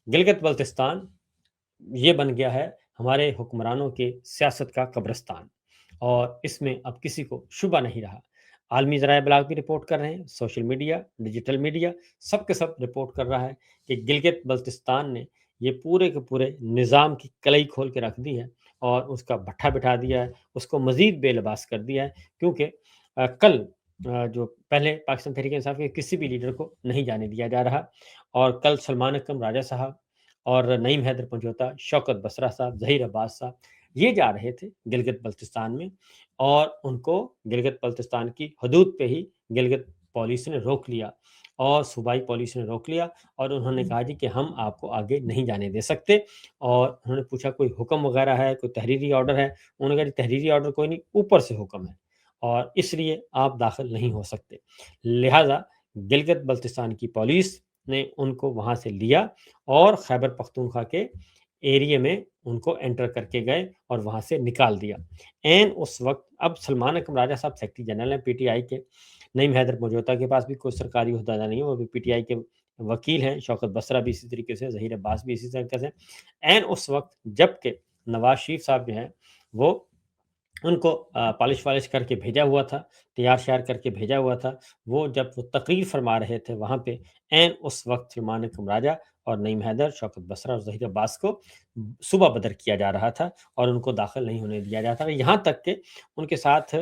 गिलगित बल्तिस्तान ये बन गया है हमारे हुक्मरानों के सियासत का कब्रिस्तान, और इसमें अब किसी को शुबा नहीं रहा। आलमी ज़राए इबलाग भी रिपोर्ट कर रहे हैं, सोशल मीडिया, डिजिटल मीडिया, सब के सब रिपोर्ट कर रहा है कि गिलगित बल्तिस्तान ने ये पूरे के पूरे निज़ाम की कलई खोल के रख दी है और उसका भट्ठा बिठा दिया है, उसको मज़ीद बेलबास कर दिया है। क्योंकि कल जो पहले पाकिस्तान तहरीक-ए-इंसाफ के किसी भी लीडर को नहीं जाने दिया जा रहा, और कल सलमान अकरम राजा साहब और नईम हैदर पंजोता, शौकत बसरा साहब, ज़हीर अब्बास साहब, ये जा रहे थे गिलगित बल्तिस्तान में, और उनको गिलगित बल्तिस्तान की हदूद पे ही गिलगित पुलिस ने रोक लिया, और सूबाई पुलिस ने रोक लिया, और उन्होंने कहा जी कि हम आपको आगे नहीं जाने दे सकते। और उन्होंने पूछा कोई हुक्म वगैरह है, कोई तहरीरी ऑर्डर है? उन्होंने कहा जी तहरीरी ऑर्डर कोई नहीं, ऊपर से हुक्म है और इसलिए आप दाखिल नहीं हो सकते। लिहाजा गिलगित बल्तिस्तान की पुलिस ने उनको वहाँ से लिया और खैबर पख्तूनख्वा के एरिया में उनको एंटर करके गए और वहाँ से निकाल दिया। ऐन उस वक़्त अब सलमान अकरम राजा साहब सेक्रेटरी जनरल हैं पीटीआई के, नईम हैदर मजोता के पास भी कोई सरकारी ओहदा नहीं है, वो भी पीटीआई के वकील हैं, शौकत बसरा भी इसी तरीके से, ज़हीर अब्बास भी इसी तरीके से। ऐन उस वक़्त जबकि नवाज़ शरीफ साहब जो हैं, वो उनको पॉलिश-वॉलिश करके भेजा हुआ था, तैयार-श्यार करके भेजा हुआ था। वो जब वो तकरीर फरमा रहे थे वहाँ पे, ऐन उस वक़्त सलमान अकरम राजा और नईम हैदर, शौकत बसरा और ज़हीर अब्बास को सूबा बदर किया जा रहा था और उनको दाखिल नहीं होने दिया जाता था। यहाँ तक कि उनके साथ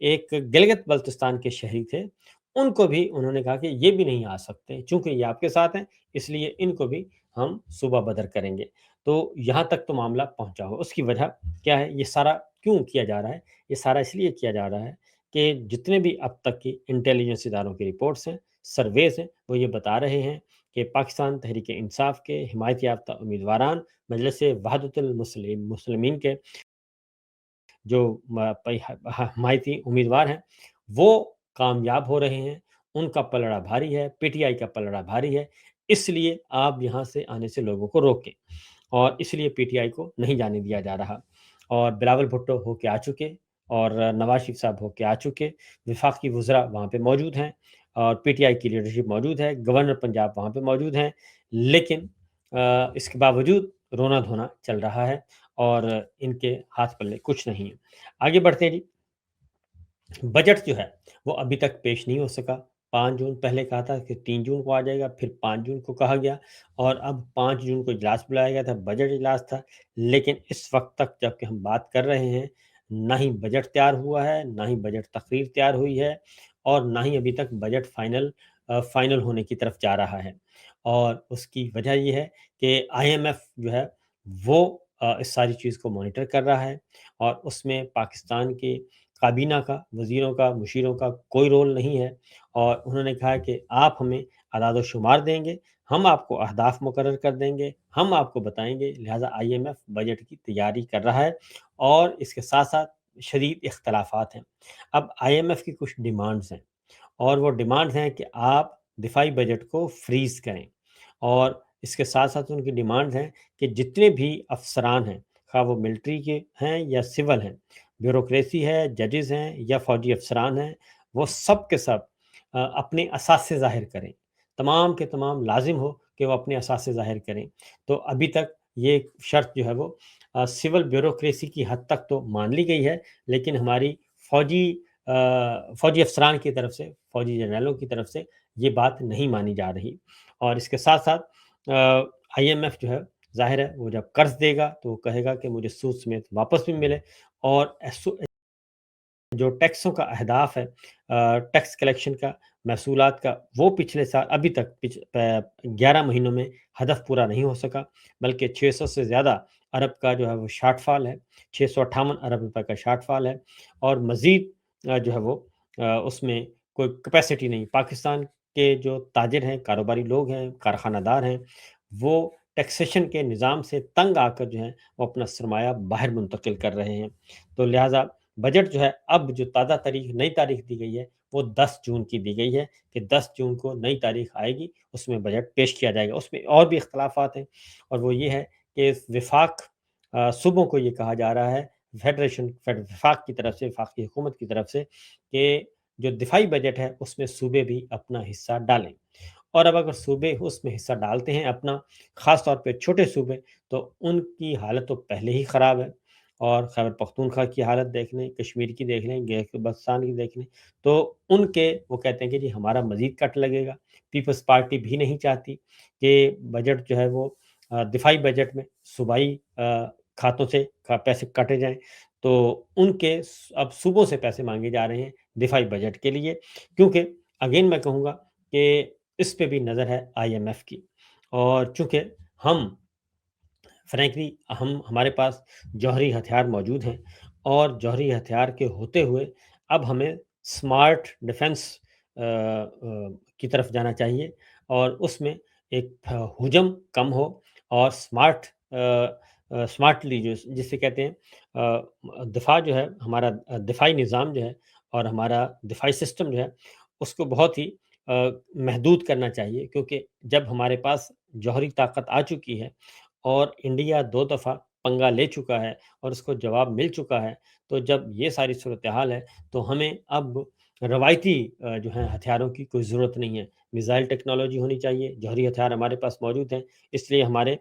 एक गिलगित बल्तिस्तान के शहरी थे, उनको भी उन्होंने कहा कि ये भी नहीं आ सकते, चूँकि ये आपके साथ हैं, इसलिए इनको भी हम सूबा बदर करेंगे। तो यहाँ तक तो मामला पहुँचा हो। उसकी वजह क्या है? ये सारा क्यों किया जा रहा है? ये सारा इसलिए किया जा रहा है कि जितने भी अब तक की इंटेलिजेंस इदारों की रिपोर्ट्स हैं, सर्वेज़ हैं, वो ये बता रहे हैं कि पाकिस्तान तहरीक-ए-इंसाफ के हिमायत याफ्ता उम्मीदवारान मजलिस वहदतुल मुस्लिमीन के जो हमायती उम्मीदवार हैं, वो कामयाब हो रहे हैं, उनका पलड़ा भारी है, पीटीआई का पलड़ा भारी है, इसलिए आप यहाँ से आने से लोगों को रोकें, और इसलिए पीटीआई को नहीं जाने दिया जा रहा। और बिलावल भुट्टो होके आ चुके, और नवाज़ शरीफ साहब होके आ चुके, वफाकी वज़रा वहाँ पे मौजूद हैं, और पीटीआई की लीडरशिप मौजूद है, गवर्नर पंजाब वहाँ पे मौजूद हैं, लेकिन इसके बावजूद रोना-धोना चल रहा है और इनके हाथ पल्ले कुछ नहीं है। आगे बढ़ते हैं जी। बजट जो है वो अभी तक पेश नहीं हो सका। 5 जून पहले कहा था कि 3 जून को आ जाएगा, फिर 5 जून को कहा गया, और अब 5 जून को इजलास बुलाया गया था, बजट इजलास था। लेकिन इस वक़्त तक जबकि हम बात कर रहे हैं, ना ही बजट तैयार हुआ है, ना ही बजट तकरीर तैयार हुई है, और ना ही अभी तक बजट फाइनल होने की तरफ जा रहा है। और उसकी वजह ये है कि आईएमएफ जो है वो इस सारी चीज़ को मॉनिटर कर रहा है, और उसमें पाकिस्तान के काबीना का, वज़ीरों का, मुशीरों का कोई रोल नहीं है, और उन्होंने कहा है कि आप हमें अदाद-ओ-शुमार देंगे, हम आपको अहदाफ मुकर्रर कर देंगे, हम आपको बताएँगे, लिहाज़ा आईएमएफ बजट की तैयारी कर रहा है, और इसके साथ-साथ शदीद इख्तलाफ़ात हैं। अब आईएमएफ की कुछ डिमांड्स हैं, और वो डिमांड्स हैं कि आप दिफाई बजट को फ्रीज़ करें, और इसके साथ-साथ उनकी डिमांड्स हैं कि जितने भी अफ़सरान हैं, ख़्वाह वो मिलिट्री के हैं या सिविल हैं, ब्यूरोक्रेसी है, जजेस हैं या फ़ौजी अफ़सरान हैं, वो सब के सब अपने असासे ज़ाहिर करें। तमाम के तमाम लाज़िम हो कि वो अपने असासे ज़ाहिर करें। तो अभी तक ये शर्त जो है वो सिविल ब्यूरोक्रेसी की हद तक तो मान ली गई है, लेकिन हमारी फ़ौजी फ़ौजी अफ़सरान की तरफ से, फ़ौजी जनरलों की तरफ से ये बात नहीं मानी जा रही। और इसके साथ-साथ आईएमएफ जो है, ज़ाहिर है वो जब कर्ज़ देगा तो वो कहेगा कि मुझे सूद समेत वापस भी मिले, और जो टैक्सों का अहदाफ है, टैक्स कलेक्शन का, महसूलात का, वो पिछले साल अभी तक 11 महीनों में हदफ पूरा नहीं हो सका, बल्कि 600 से ज़्यादा अरब का जो है वो शॉर्टफॉल है, 658 अरब रुपए का शॉर्टफॉल है, और मज़ीद जो है वो उसमें कोई कैपेसिटी नहीं। पाकिस्तान के जो ताजिर हैं, कारोबारी लोग हैं, कारखानादार हैं, वो टैक्सेशन के निज़ाम से तंग आकर जो है वो अपना सरमाया बाहर मुंतकिल कर रहे हैं। तो लिहाज़ा बजट जो है, अब जो ताज़ा नई तारीख दी गई है, वो 10 जून की दी गई है कि 10 जून को नई तारीख आएगी, उसमें बजट पेश किया जाएगा। उसमें और भी इख्तलाफ़ात हैं, और वो ये है कि वफ़ाक सूबों को ये कहा जा रहा है, वफ़ाक की तरफ से, वफ़ाकी हुकूमत की तरफ से, कि जो दिफाई बजट है, उसमें सूबे भी अपना हिस्सा डालें। اور اب اگر صوبے اس میں حصہ ڈالتے ہیں اپنا، خاص طور پہ چھوٹے صوبے، تو ان کی حالت تو پہلے ہی خراب ہے۔ اور خیبر پختونخوا کی حالت دیکھ لیں، کشمیر کی دیکھ لیں، گلگت بلتستان کی دیکھ لیں، تو ان کے وہ کہتے ہیں کہ جی ہمارا مزید کٹ لگے گا۔ پیپلز پارٹی بھی نہیں چاہتی کہ بجٹ جو ہے وہ دفاعی بجٹ میں صوبائی کھاتوں سے پیسے کاٹے جائیں، تو ان کے اب صوبوں سے پیسے مانگے جا رہے ہیں دفاعی بجٹ کے لیے، کیونکہ اگین میں کہوں گا کہ اس پہ بھی نظر ہے آئی ایم ایف کی۔ اور چونکہ ہم فرینکلی ہمارے پاس جوہری ہتھیار موجود ہیں، اور جوہری ہتھیار کے ہوتے ہوئے اب ہمیں سمارٹ ڈیفنس کی طرف جانا چاہیے، اور اس میں ایک ہجوم کم ہو، اور سمارٹلی جسے کہتے ہیں دفاع جو ہے ہمارا، دفاعی نظام جو ہے اور ہمارا دفاعی سسٹم جو ہے، اس کو بہت ہی محدود کرنا چاہیے، کیونکہ جب ہمارے پاس جوہری طاقت آ چکی ہے اور انڈیا 2 دفعہ پنگا لے چکا ہے اور اس کو جواب مل چکا ہے، تو جب یہ ساری صورتحال ہے تو ہمیں اب روایتی جو ہیں ہتھیاروں کی کوئی ضرورت نہیں ہے۔ میزائل ٹیکنالوجی ہونی چاہیے، جوہری ہتھیار ہمارے پاس موجود ہیں، اس لیے ہمارے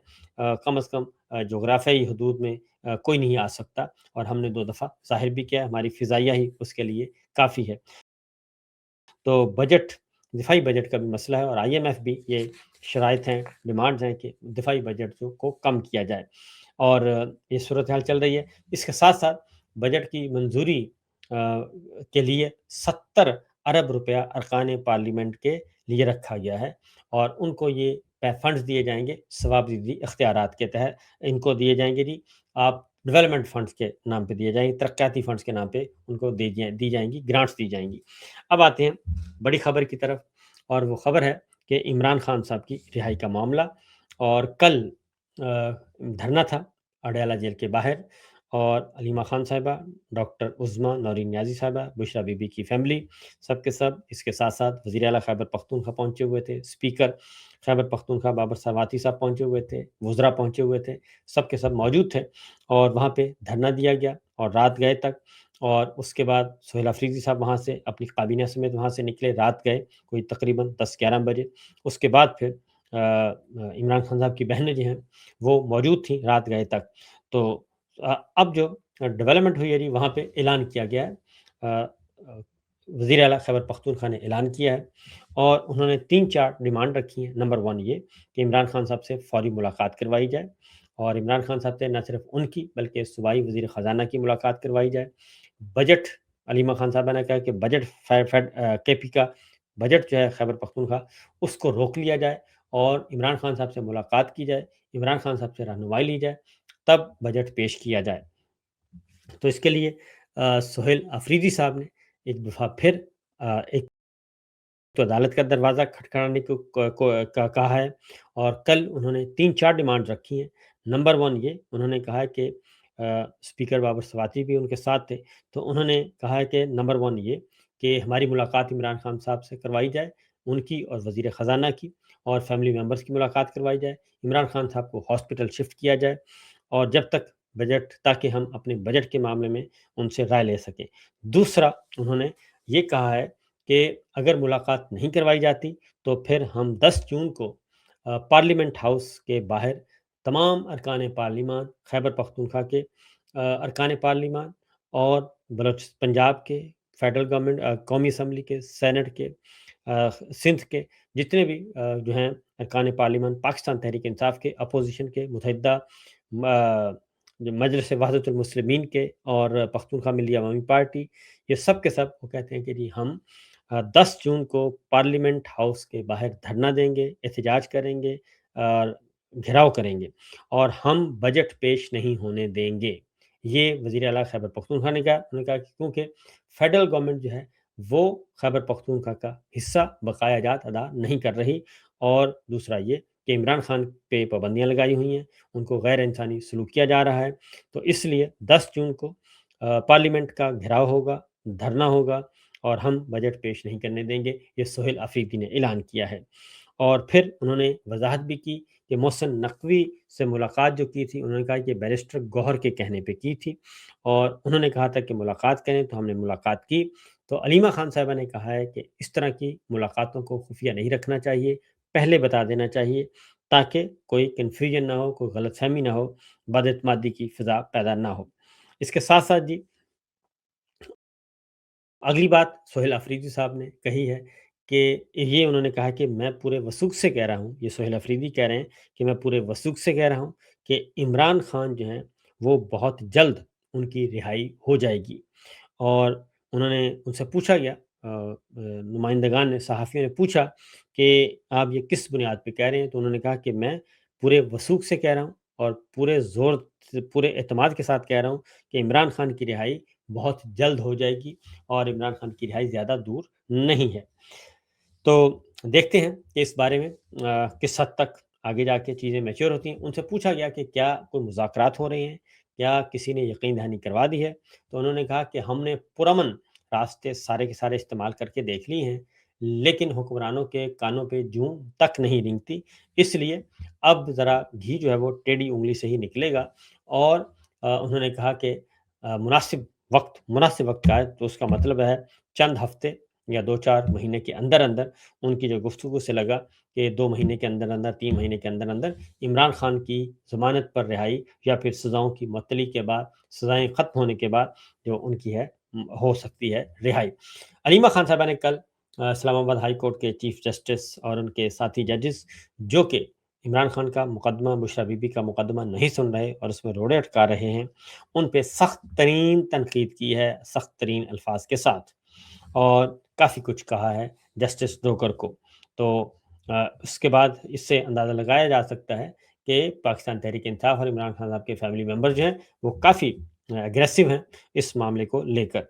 کم از کم جغرافیائی حدود میں کوئی نہیں آ سکتا، اور ہم نے 2 دفعہ ظاہر بھی کیا ہے، ہماری فضائیہ ہی اس کے لیے کافی ہے۔ تو بجٹ، دفاعی بجٹ کا بھی مسئلہ ہے، اور آئی ایم ایف بھی یہ شرائط ہیں، ڈیمانڈز ہیں کہ دفاعی بجٹ کو کم کیا جائے، اور یہ صورتحال چل رہی ہے۔ اس کے ساتھ ساتھ بجٹ کی منظوری کے لیے 70 ارب روپیہ ارکان پارلیمنٹ کے لیے رکھا گیا ہے، اور ان کو یہ فنڈز دیے جائیں گے ثوابدیدی اختیارات کے تحت، ان کو دیے جائیں گے جی، آپ ڈیولپمنٹ فنڈز کے نام پہ دیے جائیں گے، ترقیاتی فنڈز کے نام پہ ان کو دی جائیں گی، گرانٹس دی جائیں گی۔ اب آتے ہیں بڑی خبر کی طرف، اور وہ خبر ہے کہ عمران خان صاحب کی رہائی کا معاملہ، اور کل دھرنا تھا اڈیالہ جیل کے باہر، اور علیمہ خان صاحبہ، ڈاکٹر عظمیٰ نورین نیازی صاحبہ، بشرا بی بی کی فیملی، سب کے سب، اس کے ساتھ ساتھ وزیر اعلیٰ خیبر پختونخوا پہنچے ہوئے تھے، اسپیکر خیبر پختونخوا بابر ساواتی صاحب پہنچے ہوئے تھے، وزراء پہنچے ہوئے تھے، سب کے سب موجود تھے، اور وہاں پہ دھرنا دیا گیا اور رات گئے تک۔ اور اس کے بعد سہیل افریدی صاحب وہاں سے اپنی کابینہ سمیت وہاں سے نکلے، رات گئے کوئی تقریباً 10-11 بجے۔ اس کے بعد پھر عمران خان صاحب کی بہنیں جو ہیں وہ موجود تھیں رات گئے تک۔ تو اب جو ڈیولپمنٹ ہوئی ہے جی، وہاں پہ اعلان کیا گیا ہے، وزیر اعلیٰ خیبر پختونخوا نے اعلان کیا ہے، اور انہوں نے 3-4 ڈیمانڈ رکھی ہیں۔ نمبر 1 یہ کہ عمران خان صاحب سے فوری ملاقات کروائی جائے، اور عمران خان صاحب سے نہ صرف ان کی بلکہ صوبائی وزیر خزانہ کی ملاقات کروائی جائے۔ بجٹ، علیمہ خان صاحبہ نے کہا کہ بجٹ کے پی کا بجٹ جو ہے خیبر پختونخوا، اس کو روک لیا جائے، اور عمران خان صاحب سے ملاقات کی جائے، عمران خان صاحب سے رہنمائی لی جائے، تب بجٹ پیش کیا جائے۔ تو اس کے لیے سہیل افریدی صاحب نے ایک دفعہ پھر ایک تو عدالت کا دروازہ کھٹکھٹانے کا کہا ہے، اور کل انہوں نے 3-4 ڈیمانڈ رکھی ہیں۔ نمبر 1 یہ انہوں نے کہا ہے کہ اسپیکر بابر سواتی بھی ان کے ساتھ تھے، تو انہوں نے کہا ہے کہ نمبر 1 یہ کہ ہماری ملاقات عمران خان صاحب سے کروائی جائے، ان کی اور وزیر خزانہ کی اور فیملی ممبرس کی ملاقات کروائی جائے، عمران خان صاحب کو ہاسپٹل شفٹ کیا جائے، اور جب تک بجٹ، تاکہ ہم اپنے بجٹ کے معاملے میں ان سے رائے لے سکیں۔ دوسرا انہوں نے یہ کہا ہے کہ اگر ملاقات نہیں کروائی جاتی تو پھر ہم 10 جون کو پارلیمنٹ ہاؤس کے باہر تمام ارکان پارلیمان، خیبر پختونخوا کے ارکان پارلیمان، اور پنجاب کے فیڈرل گورنمنٹ، قومی اسمبلی کے، سینٹ کے، سندھ کے جتنے بھی جو ہیں ارکان پارلیمان، پاکستان تحریک انصاف کے، اپوزیشن کے، متحدہ جو مجلس وحدت المسلمین کے، اور پختونخوا ملی عوامی پارٹی، یہ سب کے سب وہ کہتے ہیں کہ جی ہم 10 جون کو پارلیمنٹ ہاؤس کے باہر دھرنا دیں گے، احتجاج کریں گے، اور گھیراؤ کریں گے، اور ہم بجٹ پیش نہیں ہونے دیں گے۔ یہ وزیر اعلیٰ خیبر پختونخوا نے کہا، انہوں نے کہا کہ کیونکہ فیڈرل گورنمنٹ جو ہے وہ خیبر پختونخوا کا حصہ بقایا جات ادا نہیں کر رہی، اور دوسرا یہ کہ عمران خان پہ پابندیاں لگائی ہوئی ہیں، ان کو غیر انسانی سلوک کیا جا رہا ہے، تو اس لیے 10 جون کو پارلیمنٹ کا گھیراؤ ہوگا، دھرنا ہوگا، اور ہم بجٹ پیش نہیں کرنے دیں گے، یہ سہیل افریدی نے اعلان کیا ہے۔ اور پھر انہوں نے وضاحت بھی کی کہ محسن نقوی سے ملاقات جو کی تھی، انہوں نے کہا کہ بیرسٹر گوہر کے کہنے پہ کی تھی، اور انہوں نے کہا تھا کہ ملاقات کریں، تو ہم نے ملاقات کی۔ تو علیمہ خان صاحبہ نے کہا ہے کہ اس طرح کی ملاقاتوں کو خفیہ نہیں رکھنا چاہیے، पहले बता देना चाहिए, ताकि कोई कन्फ्यूजन ना हो, कोई गलतफ़हमी ना हो, बदएतमादी की फ़िज़ा पैदा ना हो। इसके साथ-साथ जी, अगली बात सोहेल अफरीदी साहब ने कही है कि ये उन्होंने कहा कि मैं पूरे वसूख से कह रहा हूँ, ये सोहेल अफरीदी कह रहे हैं कि मैं पूरे वसूख से कह रहा हूँ कि इमरान खान जो हैं, वो बहुत जल्द उनकी रिहाई हो जाएगी। और उन्होंने उनसे पूछा गया, नुमाइंदगान ने, सहाफ़ियों ने पूछा कि आप ये किस बुनियाद पे कह रहे हैं? तो उन्होंने कहा कि मैं पूरे वसूख से कह रहा हूँ और पूरे ज़ोर से, पूरे एतमाद के साथ कह रहा हूँ कि इमरान खान की रिहाई बहुत जल्द हो जाएगी और इमरान खान की रिहाई ज़्यादा दूर नहीं है। तो देखते हैं कि इस बारे में किस हद तक आगे जाके चीज़ें मैच्योर होती हैं। उनसे पूछा गया कि क्या कोई मुज़ाकरात हो रहे हैं? क्या किसी ने यकीन दहानी करवा दी है? तो उन्होंने कहा कि हमने पुरअमन रास्ते सारे के सारे इस्तेमाल करके देख लिए हैं, लेकिन हुक्मरानों के कानों पे जूं तक नहीं रेंगती। इसलिए अब ज़रा घी जो है वो टेढ़ी उँगली से ही निकलेगा। और उन्होंने कहा कि मुनासिब वक़्त का है, तो उसका मतलब है चंद हफ़्ते या 2-4 महीने के अंदर-अंदर। उनकी जो गुफ्तगू से लगा कि 2 महीने के अंदर-अंदर, 3 महीने के अंदर-अंदर इमरान खान की ज़मानत पर रिहाई या फिर सज़ाओं की मुअत्तली के बाद, सज़ाएँ ख़त्म होने के बाद जो उनकी है हो सकती है रिहाई। अलीमा खान साहिबा ने कल इस्लामाबाद हाई कोर्ट के चीफ जस्टिस और उनके साथी जजेस, जो कि इमरान खान का मुकदमा, बुशरा बीबी का मुकदमा नहीं सुन रहे और उसमें रोड़े अटका रहे हैं, उन पे सख्त तरीन तनकीद की है, सख्त तरीन अल्फाज के साथ। और काफ़ी कुछ कहा है जस्टिस ब्रोकर को। तो उसके बाद इससे अंदाज़ा लगाया जा सकता है कि पाकिस्तान तहरीक-ए-इंसाफ और इमरान खान साहब के फैमिली मेंबर जो हैं, वो काफ़ी एग्रेसिव हैं इस मामले को लेकर।